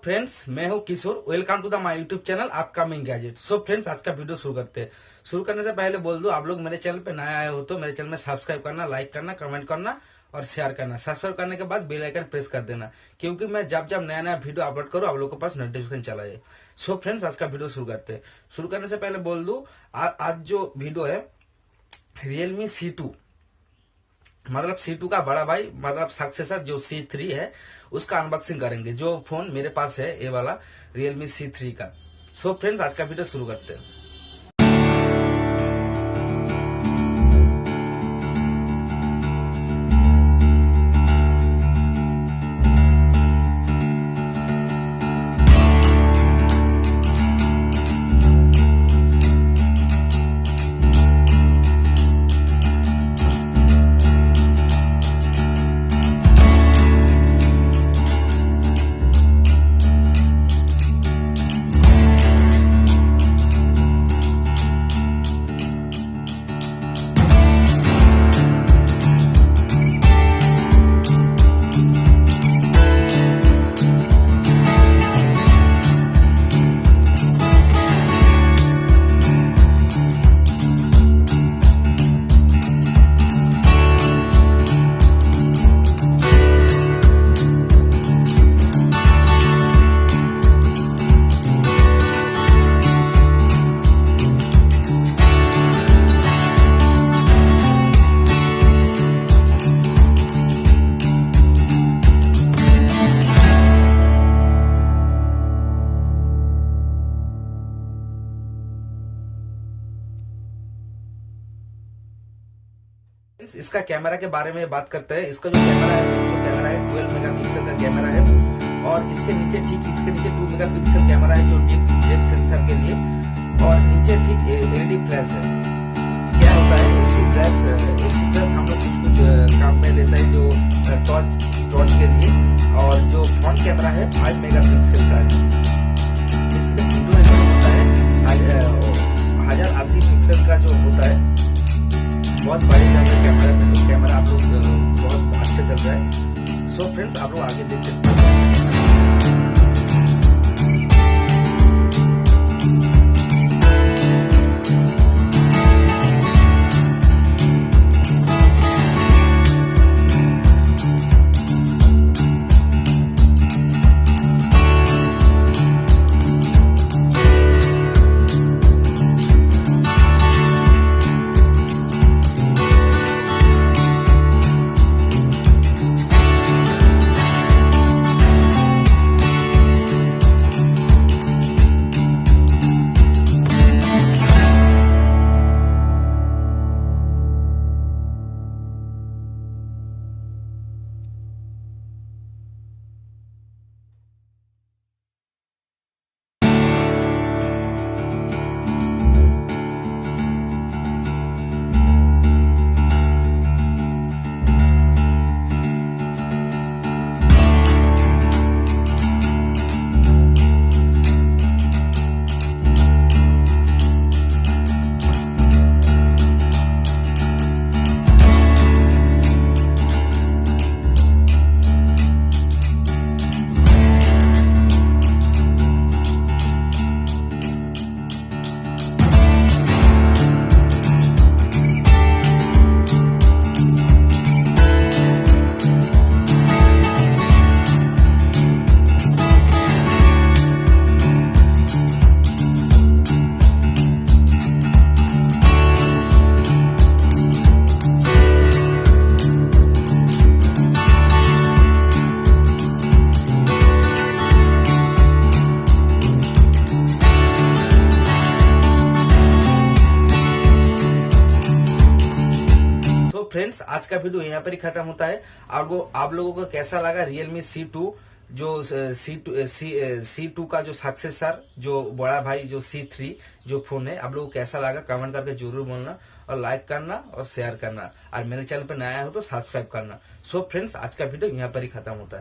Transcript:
Friends, मैं हूं Kishore. Welcome to the my YouTube channel upcoming gadget. So friends, आज का वीडियो शुरू करते हैं। शुरू करने से पहले बोल दूं, आप लोग मेरे चैनल पे नए आए हो तो मेरे चैनल में सब्सक्राइब करना, लाइक करना, कमेंट करना और शेयर करना। सब्सक्राइब करने के बाद बेल आइकन प्रेस कर देना, क्योंकि मैं जब जब नया नया वीडियो अपलोड करूँ आप लोगों के पास नोटिफिकेशन चला जाए। सो फ्रेंड्स, आज का वीडियो शुरू करते हैं। शुरू करने से पहले बोल दूं, आज जो वीडियो है Realme C2 मतलब C2 का बड़ा भाई मतलब सक्सेसर जो C3 है उसका अनबॉक्सिंग करेंगे। जो फोन मेरे पास है ये वाला Realme C3 का। सो फ्रेंड्स, आज का वीडियो शुरू करते हैं। इसका कैमरा के बारे में बात करते हैं। इसका जो कैमरा है 12 मेगापिक्सल का कैमरा है और इसके नीचे 2 मेगापिक्सल कैमरा है जो डेप्थ सेंसर के लिए, और नीचे ठीक एलईडी फ्लैश है। क्या होता है एलईडी फ्लैश हम लोग कुछ काम में लेता है जो टॉर्च के लिए, और जो फ्रंट कैमरा है 5 मेगापिक्सल का है। इसमें वीडियो रिकॉर्ड होता है 1080 पिक्सल का जो होता है, बहुत बड़े कैमरा में। तो कैमरा आप लोग बहुत अच्छा चल रहा है। सो फ्रेंड्स, आप लोग आगे देख सकते हैं। फ्रेंड्स, आज का वीडियो यहाँ पर ही खत्म होता है। आप लोगों को कैसा लगा Realme C2 जो C2 का जो सक्सेसर जो बड़ा भाई जो C3 जो फोन है, आप लोगों को कैसा लगा कमेंट करके जरूर बोलना, और लाइक करना और शेयर करना, और मेरे चैनल पर नया हो तो सब्सक्राइब करना। सो फ्रेंड्स, आज का वीडियो यहाँ पर ही खत्म होता है।